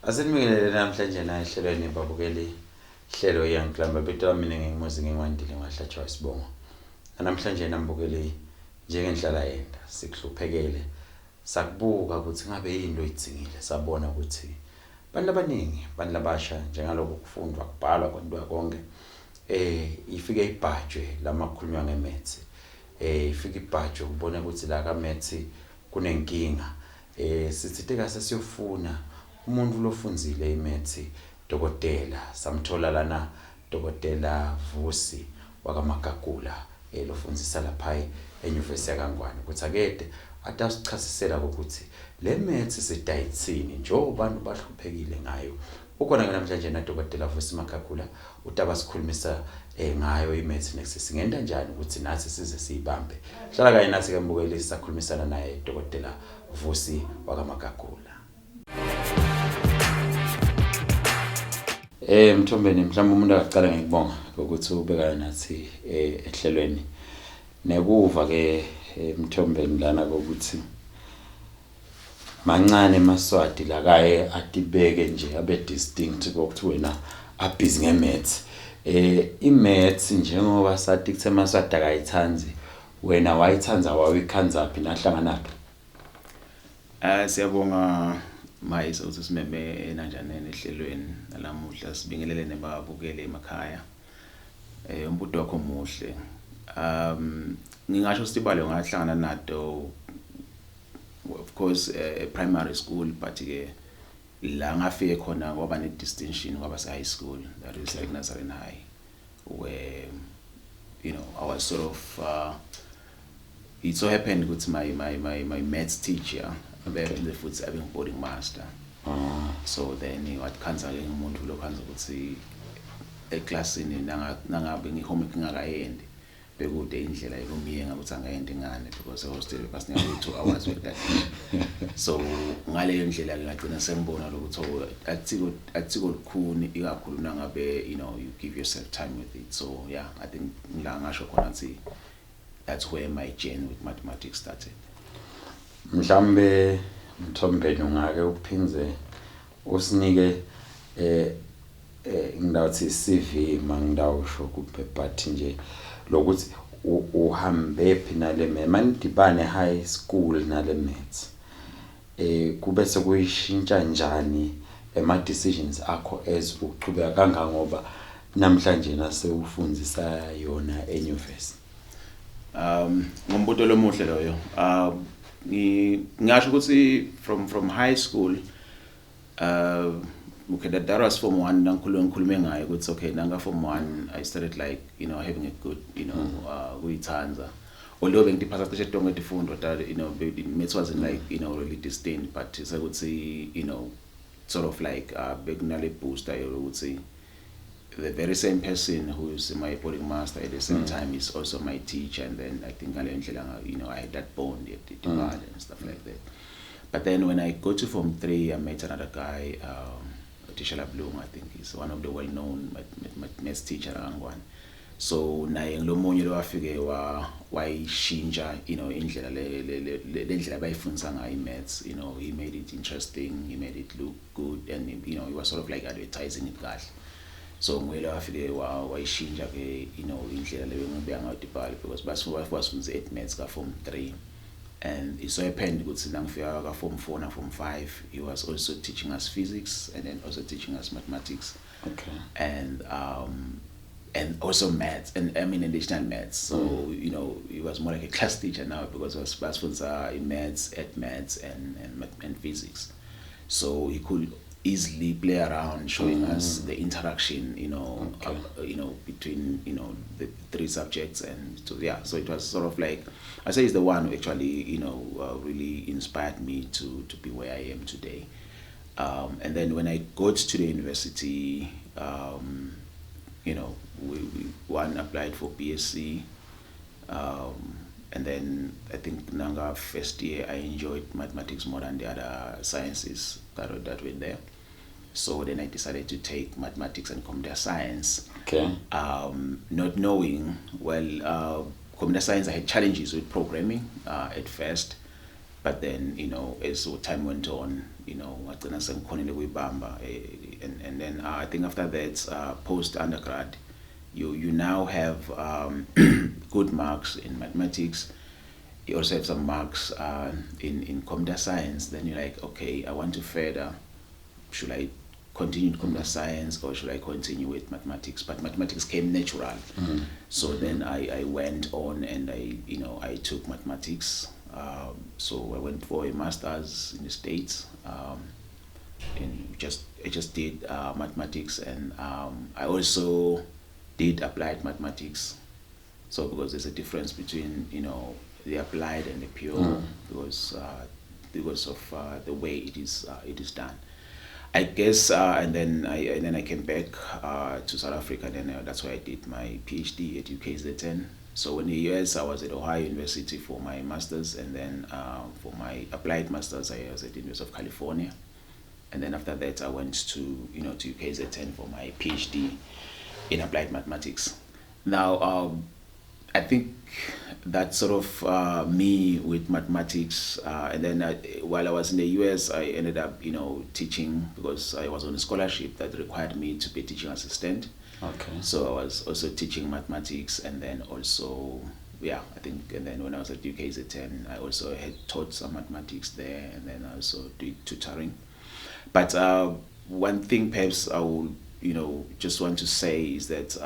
Asenibingelele namhlanje na ehlelweni babukeli hlelo yangiklamba bethu mina ngimuzi ngingwandile ngahlatshwa isibongo. Namhlanje nambukeli njengendlala yenda sikuhluphekele sakubuka ukuthi ngabe yini oyithingile sabona ukuthi bantu abaningi bantu labasha njengaloko kufundwa kubhalwa kwentwa konke ifike ibhajwe lamakhulunywa ngemethi ifike ibhajwe ubona ukuthi la kamethi kunenkinga sithi tika sesiyofuna umuntu lofunzile imethi dokotela samthola lana dokotela Vusi waka Magagula lofunzisa lapha eNyuvesi yaKangwane ukuthi akede atasichasisela ukuthi le methi sidayitsini njengoba abantu bahluphekile ngayo. Ukhona namhlanje na dokotela Vusi Magagula utaba sikhulumisa ngayo imethi next singenda njani ukuthi nathi size siyibambe. Hlala kanye nathi ke mbukeli sakhulumisana naye dokotela Vusi waka Magagula. Mthombeni mhlawumbe umuntu akaqala ngikubonga ukuthi ubeka nathi ehlelweni nekuva ke Mthombeni lana ukuthi mancane emaswati la kaye atibeke nje abe distinct ukuthi wena abhizi ngemaths imaths njengoba sathi kuthe maswati akayithanzi wena wayithanza wawikhanza phi nahlanganaphi. Siyabonga mayise ukuthi simeme enanjani ehlelweni nalamuhla sibingelele nebabukele emakhaya. Umbudo wakho muhle. Ngingasho sibalo ngahlangana nato of course primary school but ke la ngafike khona ngoba ne distinction ngoba se high school, that is like Nazarene High, where I was sort of it so happened ukuthi my maths teacher in the futhi abe boarding master. So then wathi khanza ke umuntu lo khanza ukuthi eclassini nangabe ngihomework ngakayendi bekude indlela yokumiyenga ukuthi angayendi ngane because I was still passing 2 hours with that. So ngale ndlela ke ngagcina sengibona ukuthi athiko lukhuni ikakhulu nangabe you give yourself time with it. So yeah, I think la ngasho khona ukuthi that's where my journey with mathematics started. Mhlambe Mthombeni ungake uphinze usinike ngidawuthi CV mangidawusho kuphe but nje lokuthi uhambe phi nale manidibane high school nale maths kube sekuyishintsha njani ema decisions akho as uqhubeka kangangoba namhlanje nase ufundzisa yona enyuvesi. Ngombuto lomuhle loyo. Ngisho ukuthi from high school okay, that was form 1 ngikhulume ngayo ukuthi okay nanga form 1 I started like having a good kuyithanza, although bengiphasa cishe tonke izifundo that maths wasn't like really distinct, but sekuthi sort of like bekunale booster ukuthi the very same person who is my boarding master at the same time is also my teacher, and then I think I had that bond at the and stuff like that. But then when I go to form 3, I met another guy, Tishala Bloom, I think he's one of the well-known maths teacher angwan. So naye ngilomunye lo afike wayishintsha indlela le bayifundisa ngayo maths. He made it interesting, he made it look good, and he was sort of like advertising it kahle. So ngwele afike wayishintsha ke indlela leyo ngibeka ngayo dibali because basifundisa 8 maths ka form 3, and it so happened ukuthi nangifika ka form 4 na form 5 he was also teaching us physics and then also teaching us mathematics. Okay. And also maths, and I mean additional maths. So he was more like a class teacher now because he was basifundisa maths, maths and physics. So he could easily play around showing us the interaction between the 3 subjects, and so yeah, so it was sort of like I say he's the one who actually really inspired me to be where I am today. And then when I got to the university, one applied for BSc, and then I think Nanga first year I enjoyed mathematics more than the other sciences that were there. So then I decided to take mathematics and computer science. Okay. Not knowing, computer science I had challenges with programming at first, but then as time went on, ngagcina sengikhonile kuyibamba, and then I think after that, post undergrad, you now have good marks in mathematics. You also have some marks in computer science. Then you're like, okay, I want to further. Should I continue in computer science or should I continue with mathematics? But mathematics came natural. So then I went on and I took mathematics. So I went for a master's in the States. And I just did mathematics, and I also did applied mathematics. So because there's a difference between the applied and the pure, because of the way it is done. I guess, and then I came back to South Africa. Then that's where I did my PhD at UKZN. So in the US, I was at Ohio University for my master's, and then for my applied master's, I was at the University of California. And then after that, I went to to UKZN for my PhD in applied mathematics. Now, I think that's sort of me with mathematics. And then while I was in the US, I ended up teaching, because I was on a scholarship that required me to be a teaching assistant. Okay. So I was also teaching mathematics, and then also, I think, and then when I was at UKZN, I also had taught some mathematics there, and then I also did tutoring. But one thing perhaps I would, just want to say is that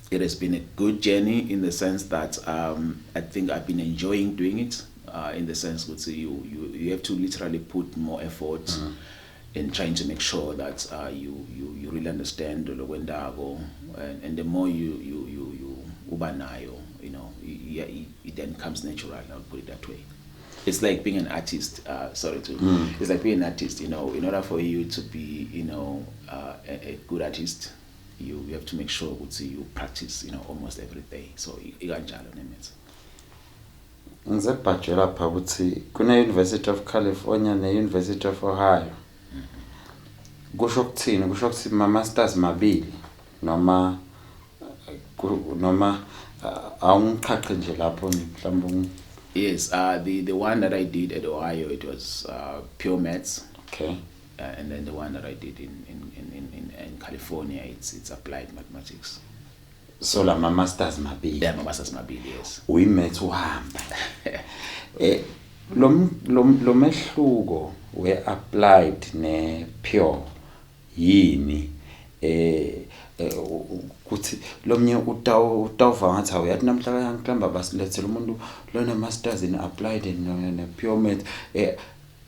it has been a good journey, in the sense that I think I've been enjoying doing it, in the sense that you have to literally put more effort in trying to make sure that you really understand the Wendago, and the more you ubanayo, it then comes natural. I'll put it that way. It's like being an artist. It's like being an artist. In order for you to be, a good artist, you have to make sure that you practice, almost every day. So ikanjalo nemitsi. Ngizebhaje lapha ukuthi kune University of California ne University of Ohio. Kusho ukuthini? Kusho ukuthi masters mabili noma awungiqhaqhe nje lapho mhlawumbe. Yes, the one that I did at Ohio, it was pure maths. Okay. And then the one that I did in California, it's applied mathematics. So la masters mabili. Yeah, masters mabili, yes. Uyimaths uhamba. Lo mehluko we applied ne pure yini? Kuthi lomnye utawuva ngathi awuyathi namhla yangihlamba basilethela umuntu lona masters in applied ne pure math.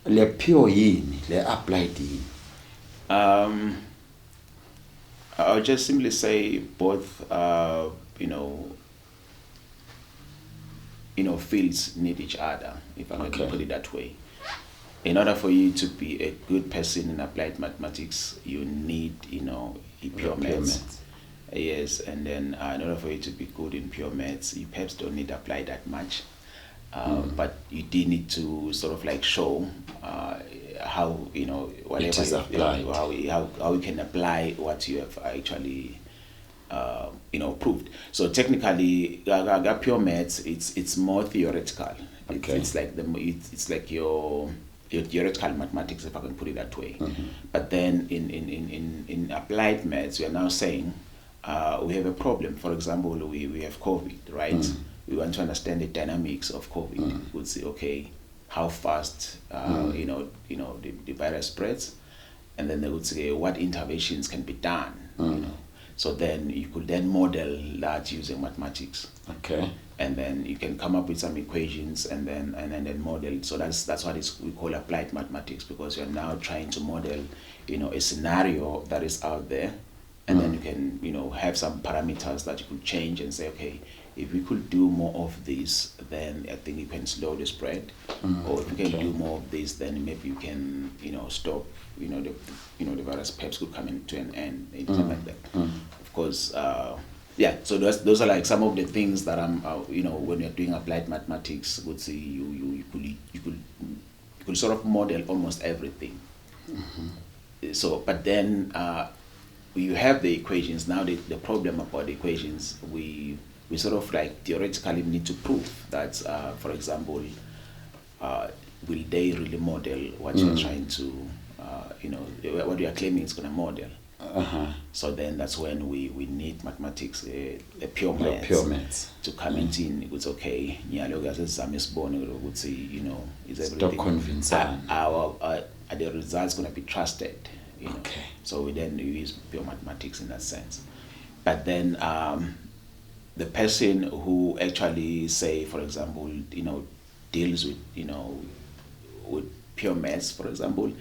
Le pure yini, le applied yini? I'll just simply say both fields need each other, if I'm going to put it that way. In order for you to be a good person in applied mathematics, you need pure maths. Yes, and then in order for you to be good in pure maths, you perhaps don't need to apply that much. But you do need to sort of like show how whatever it is applied. How you can apply what you have actually proved. So technically, pure maths, it's more theoretical. Okay. It's like your theoretical mathematics, if I can put it that way. But then in applied maths, we are now saying we have a problem. For example, we have COVID, right? We want to understand the dynamics of COVID. We'd say, okay, how fast the virus spreads, and then they would say what interventions can be done. So then you could then model that using mathematics. Okay. And then you can come up with some equations and then model it. So that's what we call applied mathematics, because you're now trying to model a scenario that is out there, and then you can have some parameters that you could change and say, okay, if we could do more of this, then I think you can slow the spread. Or if we can do more of this, then maybe you can stop the virus perhaps could come into an end, anything like that. Of course, so those are like some of the things that I'm when you're doing applied mathematics, would say you could sort of model almost everything. So but then you have the equations. Now the problem about the equations, we sort of like theoretically need to prove that, for example, will they really model what you're trying to, what you are claiming is going to model? So then that's when we need mathematics, a pure maths to come in. It's okay. Is everything. Stop convincing. Are the results going to be trusted? Okay. So we then use pure mathematics in that sense. But then the person who actually, say, for example, deals with with pure maths, for example,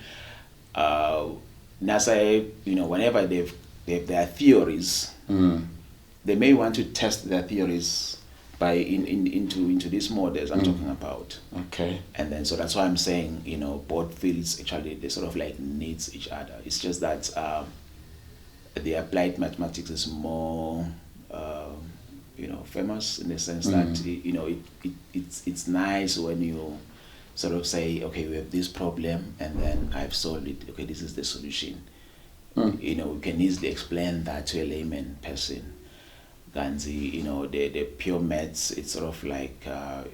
NASA, whenever they have their theories, they may want to test their theories by into these models I'm talking about. Okay. And then so that's why I'm saying, both fields actually they sort of like needs each other. It's just that the applied mathematics is more famous in the sense that it's nice when you sort of say, okay, we have this problem and then I've solved it. Okay, this is the solution. We can easily explain that to a layman person. Ganzi, the pure maths, it's sort of like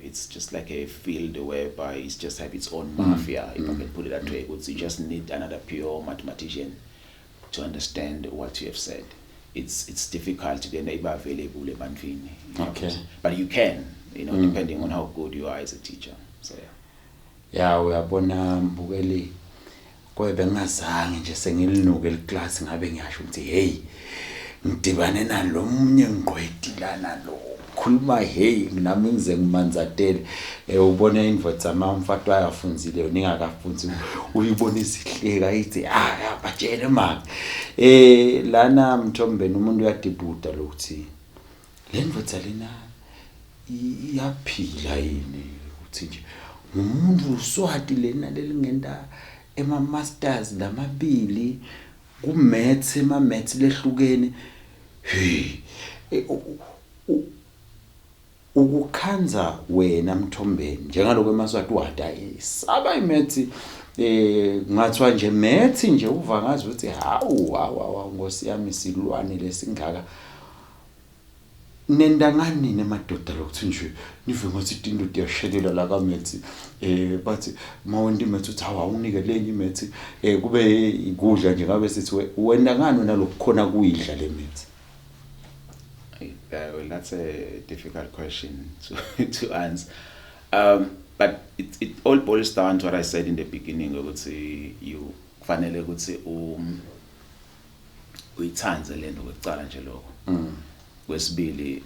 it's just like a field whereby it's just have its own mafia, if I can put it that way. You just need another pure mathematician to understand what you have said. It's difficult to then be available ebantwini. Okay. But you can, depending on how good you are as a teacher. So yeah, uyabona Mbukeli kwebe ngazange nje sengilinuke leclass ngabe ngiyasho ukuthi hey ngidibane nalomnye ngqwedilana lo khuluma hey nami ngize ngimanzatele ubona indvodza amamfatwa ayafunzile ningakafunzi uyibona isihleka ithi batshele mama lana Mthombeni umuntu uyadibuda lokuthi le ndvodza lena iyaphila yini uthi nje umuntu uswati lena lelingenda masters lamabili ku maths maths lehlukene ukukhanza wena Mthombeni njengaloko emaswati wada saba imaths ngathwa nje maths nje uva ngazi ukuthi hawu Nkosi yami silwane lesingaka nendangani nemadoda lokuthi nje nive ngathi into yashelela la ka maths bathi mawendi maths uthi awunike lenye maths kube ikudla nje ngabe sithi wena ngani nalokukhona kuyidla le maths. Well, that's a difficult question to answer. But it all boils down to what I said in the beginning. Ukuthi you kufanele ukuthi uyithanze lento ukucala nje lokho. Kwesibili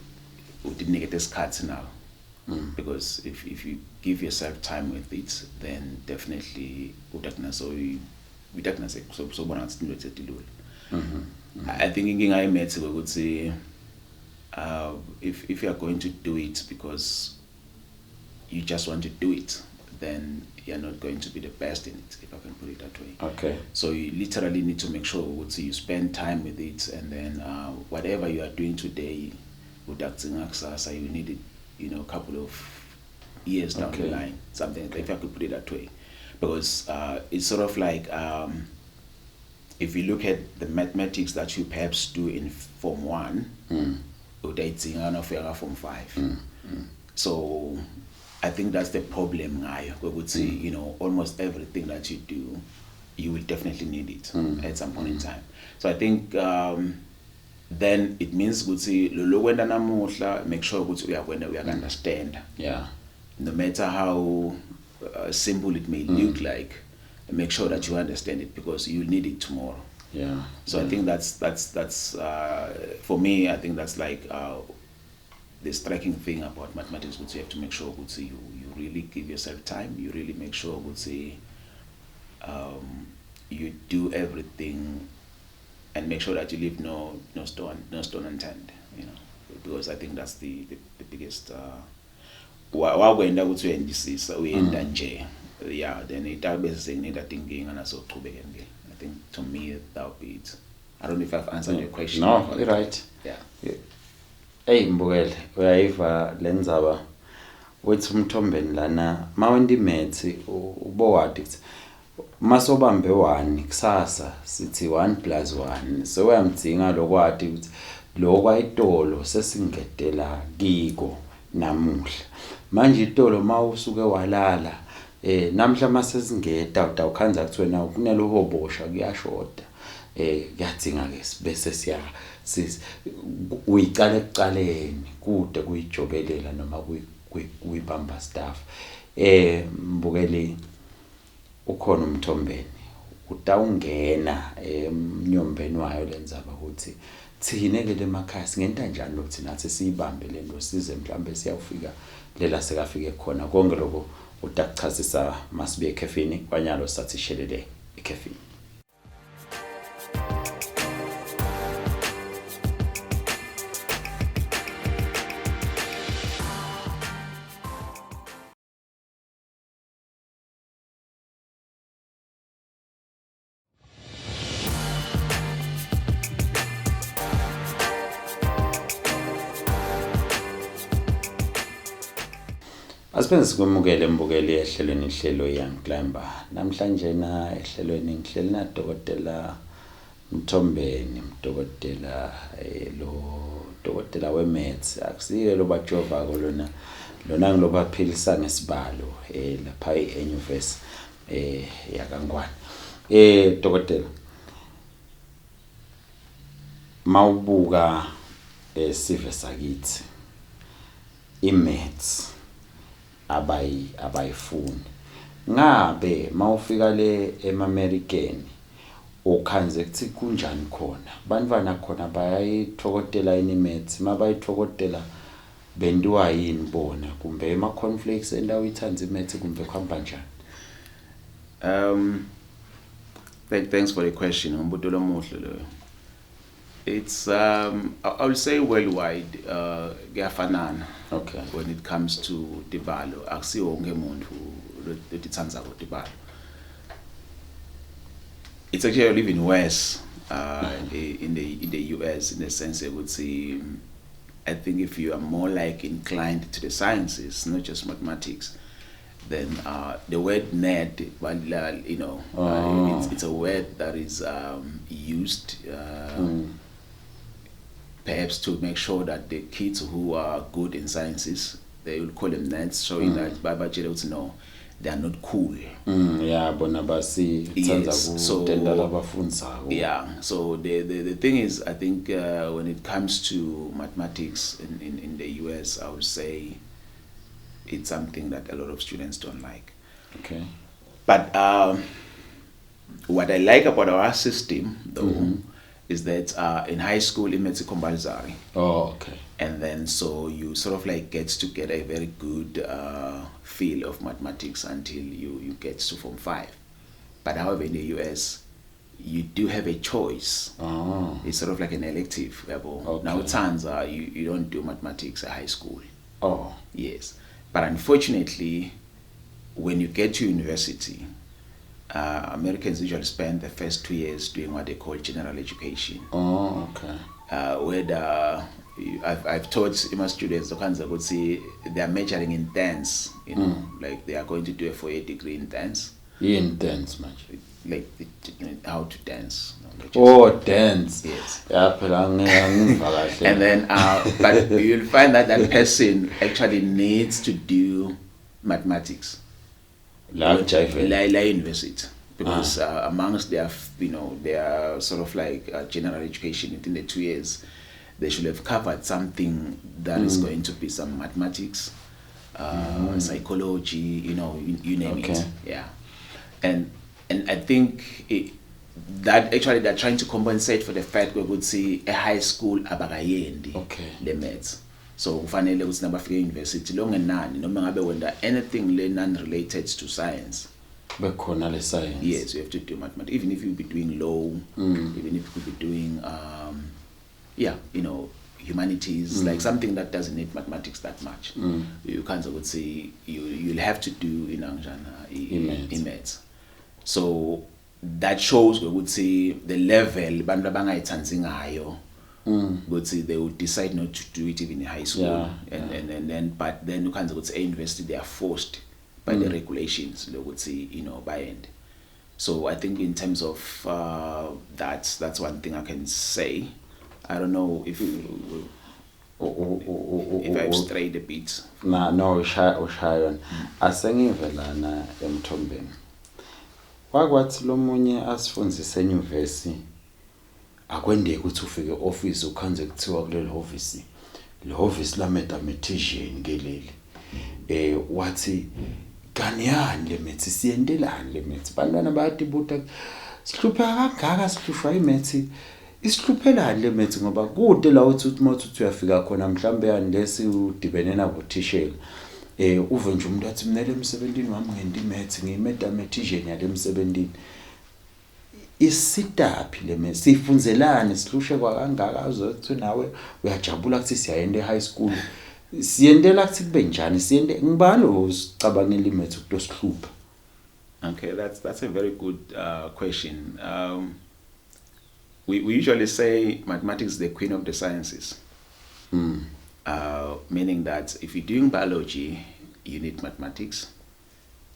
udinike isikhathi now. Because if you give yourself time with it, then definitely I think inkinga yemethi ukuthi if you are going to do it because you just want to do it, then you're not going to be the best in it, if I can put it that way. Okay. So you literally need to make sure you spend time with it, and then whatever you are doing today, you need it, a couple of years down the line, something like that, if I could put it that way. Because it's sort of like if you look at the mathematics that you perhaps do in Form 1, Form 5. So I think that's the problem now. We would say, almost everything that you do, you will definitely need it at some point in time. So I think then it means make sure we understand. Yeah. No matter how simple it may look like, make sure that you understand it, because you need it tomorrow. Yeah. So I think that's for me. I think that's like the striking thing about mathematics. You have to make sure you really give yourself time. You really make sure you do everything, and make sure that you leave no stone unturned. Because I think that's the biggest. Yeah, then it thinking and also I think to me that would be it. I don't know if I've answered your question. No, you're right. Yeah. Hey Mbukeli, uyayiva lenzaba wethi Mthombeni lana mawendi maths ubo wathi masobambe 1 kusasa sithi 1 + 1 so uyamdinga lokwathi ukuthi lokwayitolo sesingedela kiko namuhla manje itolo mawusuke walala namhla masesingeta ukhanza kuthwena kunelohobosha kuyashoda kuyadzinga ke bese siya uyicala ekucaleni kude kuyijobelela noma kuyibamba staff mbukeli ukhona umthombeni utawungena emnyombeni wayo lenzaba ukuthi thine ke lemakhaya singenta njani ukuthi nathi siyibambe lento size mhlambe siyafika lela sekafike khona konke lokho utakuchazisa masibe ekhefini kwanyalo sathi shelele ekhefini. Asipenze sikumukele mbukeli ehlelweni ihlelo Young Climber. Namhlanje na ehlelweni ngihleli na Dokotela Mthombeni, dokotela weMaths. Akusiye lo bajova lona ngilobaphilisana nesibalo lapha enyuvesi yakangwane. Dokotela mawubuka sive sakithi iMaths abayifuni ngabe mawufika le eAmerican ukhanze kuthi kunjani khona bantwana khona bayayithokotela iMaths mabayithokotela bendiwa yini bona kumbe ema conflicts endawo ithanza iMaths kumbe khamba njani? Thanks for the question. Umbuto lomuhle lo. It's I would say worldwide kuyafanana. Okay. When it comes to tibalo akusiwo wonke umuntu lotitsanza kutibalo. It's actually even worse in the US in the sense that would say I think if you are more like inclined to the sciences, not just mathematics, then the word nerd, it's a word that is used perhaps to make sure that the kids who are good in sciences, they will call them nerds, showing that Baba Jira no, they are not cool. Yeah, bonabasi. Yes. So yeah. So the thing is, I think when it comes to mathematics in the US, I would say it's something that a lot of students don't like. Okay. But what I like about our system, though, is that in high school it's compulsory. Oh, okay. And then so you sort of like get to get a very good feel of mathematics until you get to Form 5. But however, in the US, you do have a choice. Oh. It's sort of like an elective level. Okay. Now, Tanzania, you don't do mathematics at high school. Oh. Yes. But unfortunately, when you get to university, Americans usually spend the first 2 years doing what they call general education. Oh, okay. Where I've taught my students the would say they are majoring in dance, like they are going to do a 4-year degree in dance. In dance, much. Like how to dance. Dance. Yes. And then, but you'll find that person actually needs to do mathematics. Like university, because amongst their their sort of like general education within the 2 years, they should have covered something that is going to be some mathematics, psychology, you name it. Yeah, and I think that actually they're trying to compensate for the fact we would see a high school abagayendi the maths. So kufanele ukuthi nabafika university longenani noma ngabe wenda anything non related to science. Bekhona le science. Yes, you have to do mathematics. Even if you be doing law, even if you be doing humanities, like something that doesn't need mathematics that much. You can't would say you'll have to do maths. So that shows we would say the level bantu abangayithanzi ngayo. Would say they would decide not to do it even in high school, and then you can't say university they are forced by the regulations. They would say by end. So I think in terms of that's one thing I can say. I don't know if if I've strayed a bit. No ushayona asengive lana emthombeni wakwathi lomunye asifundise enyuvesi akwendeke ukuthi ufike office ukhanze kuthiwa kuleli office le office la mathematician ngeleli wathi kaniyani le maths siyendelani le maths bantwana bayatibuta sihlupha kangaka sihlushwa imaths isihluphelani le maths ngoba kude la uthi uthi uyafika khona mhlambe unless udibene nabo tishela uve nje umuntu athi mina lemsebenzini wami ngendi maths ngimathematician yale emsebenzini isitapi le maths sifunzelane sihlushe kwa kangaka uzothi nawe uyajabula ukuthi siyayenda high school siyendela kuthi kube njani siyende ngibani osicabangela imaths ukutosihlupha. Okay, that's a very good question. We usually say mathematics is the queen of the sciences. Meaning that if you're doing biology, you need mathematics.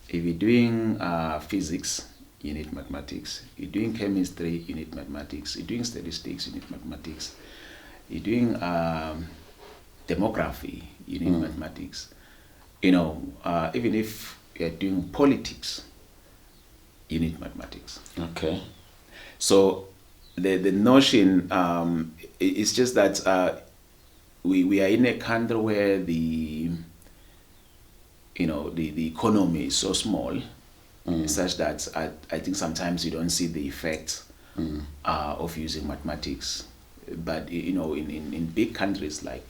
If you're doing physics, you need mathematics. You're doing chemistry, you need mathematics. You're doing statistics, you need mathematics. You're doing demography, you need mathematics. You know, even if you're doing politics, you need mathematics. Okay. So the notion is just that we are in a country where the economy is so small, such that I think sometimes you don't see the effect of using mathematics. But in big countries like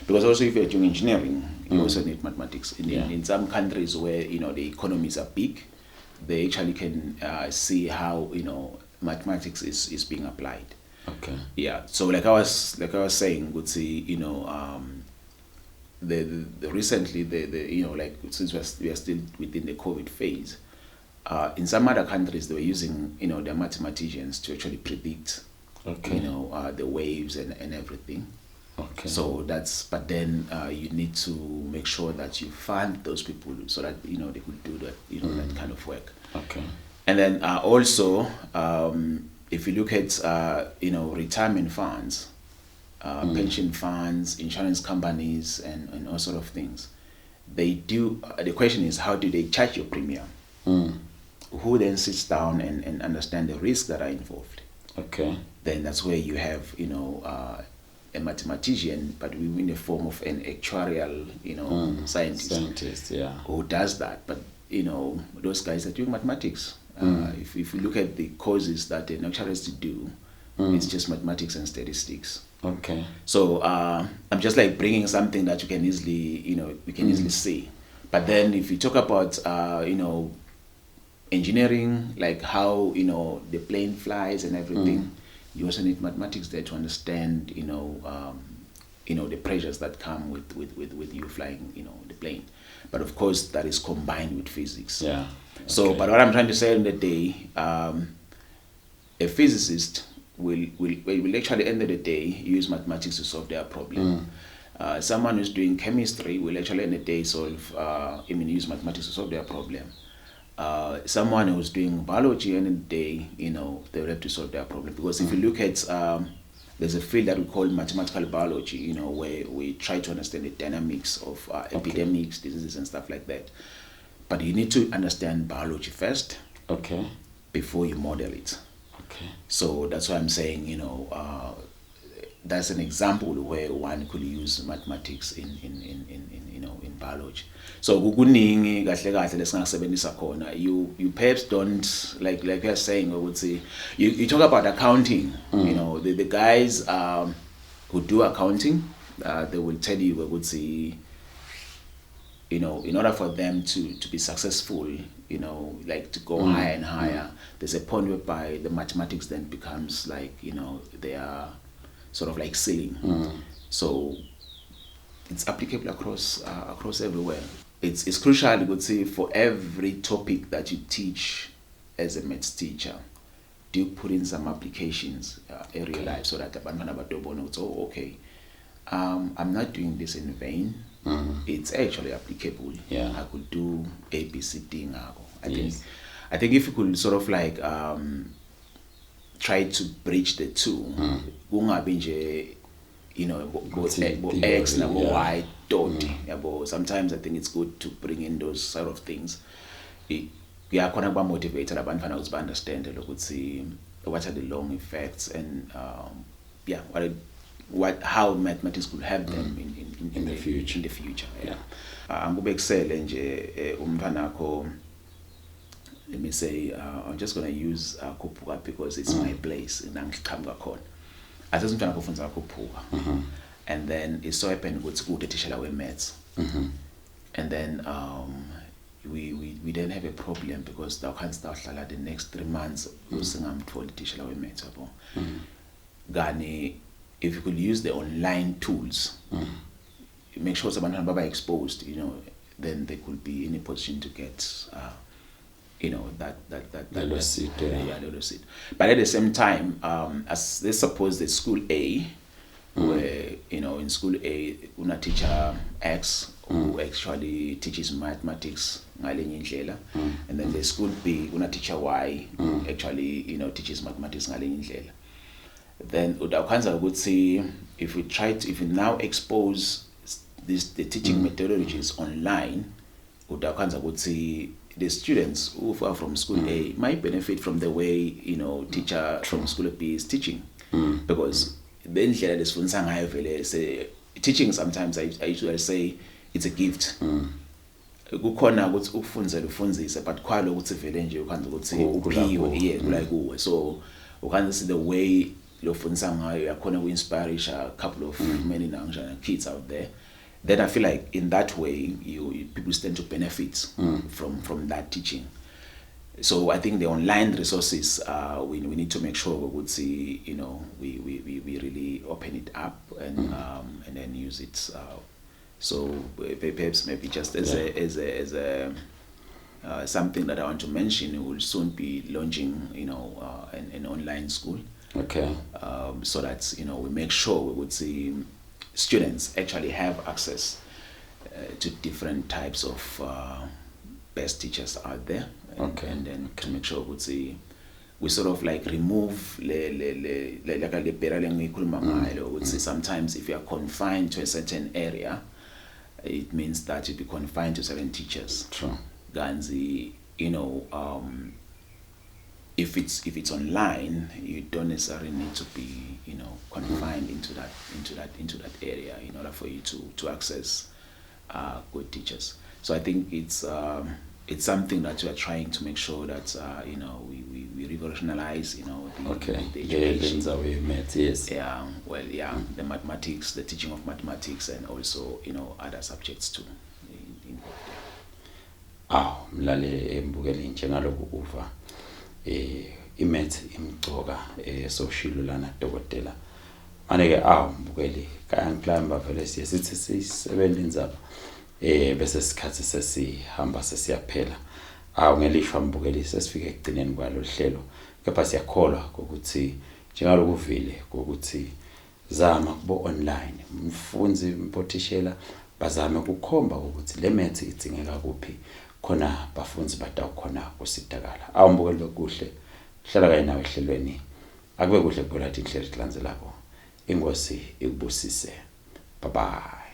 because also if you're doing engineering, you also need mathematics. In some countries where the economies are big, they actually can see how mathematics is being applied. Okay. Yeah. So like I was saying, would see the recently the since we are still within the COVID phase, in some other countries they were using their mathematicians to actually predict the waves and everything. Okay. So but then you need to make sure that you fund those people so that they could do that that kind of work. Okay. And then also if you look at retirement funds, pension funds, insurance companies, and all sort of things, they do. The question is, how do they charge your premium? Who then sits down and understand the risks that are involved? Okay. Then that's where you have a mathematician, but in the form of an actuarial scientist, who does that. But those guys are doing mathematics. If you look at the courses that an actuarist do, it's just mathematics and statistics. Okay. So I'm just like bringing something that you can easily easily see. But then if you talk about engineering, like how the plane flies and everything, you also need mathematics there to understand the pressures that come with you flying the plane. But of course that is combined with physics. Yeah. So but what I'm trying to say in the day, a physicist will actually end of the day use mathematics to solve their problem. Someone who's doing chemistry will actually end the day use mathematics to solve their problem. Someone who's doing biology end of the day, they will have to solve their problem. Because if you look at there's a field that we call mathematical biology, where we try to understand the dynamics of epidemics, diseases, and stuff like that. But you need to understand biology first, before you model it. Okay. So that's why I'm saying, that's an example where one could use mathematics in biology. So kuningi kahle kahle lesingasebenzisa khona. You perhaps don't like you're saying, I would say you talk about accounting. The guys who do accounting, they will tell you, I would say, in order for them to be successful, like to go higher and higher, there's a point whereby the mathematics then becomes like, they are sort of like ceiling. So it's applicable across everywhere. It's crucial, I would say, for every topic that you teach as a maths teacher, do put in some applications in real life so that I'm not doing this in vain. It's actually applicable. Yeah. I could do A, B, C, D. I think if you could sort of like try to bridge the two, go X na go Y dot. Sometimes I think it's good to bring in those sort of things. Yeah, khona kuba motivate abantwana ukuthi understand ukuthi what are the long effects and how mathematics could help them in the future. Angubekisele nje umntwana akho. Let me say, I'm just going to use Kupuka because it's my place in Angiqhamuka khona. Asazi umntwana akho ufundza Kupuka. And then it so happened ukuthi uthisha we maths. And then we didn't have a problem because the next 3 months usingamthola uthisha we maths yabo. Gani if you could use the online tools, make sure abantwana baba exposed, then they could be in a position to get that seat. But at the same time, as let's suppose that school A, where in school A, una teacher X who actually teaches mathematics, and then the school B, una teacher Y who actually teaches mathematics. Then I would say if we now expose the teaching methodologies online, would say the students who are from school A might benefit from the way teacher from school B is teaching, because then teaching sometimes I usually say it's a gift. Kukhona ukuthi ufunze lufunzise but kwalo ukuthi vele nje ukhanza ukuthi uphiwe kulike kuwe, so ukhanza see the way lofundisa ngayo yakhona ku-inspire a couple of many kids out there. Then I feel like in that way people stand to benefit from that teaching. So I think the online resources we need to make sure we would see we really open it up and then use it. So perhaps maybe just as a something that I want to mention, we will soon be launching an online school. Okay. So that we make sure we would see students actually have access to different types of best teachers out there, and then to make sure we sort of like remove sometimes if you are confined to a certain area, it means that you'll be confined to certain teachers. True. Ganzi, if it's online, you don't necessarily need to be confined into that area in order for you to access good teachers. So I think it's something that we are trying to make sure that we revolutionize the education. The mathematics, the teaching of mathematics, and also other subjects too involved there. Mlale embukeli njengalokhu kuva imath imgcoka soshilo lana dokotela maneke mbukeli kayangiclimba vele sithi sisebenza inzaba bese sikhathi sesihamba sesiyaphela ngelishwa mbukeli sesifike ekugcineni kwalo hlelo, kepha siyakholwa ukuthi njengalokhu vile ukuthi zama kubo online mfunzi mpotishela bazame ukukhomba ukuthi le math idingeka kuphi khona bafunzi batawukhona kusidakala. Mbukeli bekuhle hlala kanye nawe ehlelweni, akube kuhle kuphela ihlelo lilandzelako. Ingosi ikubusise. Bye bye.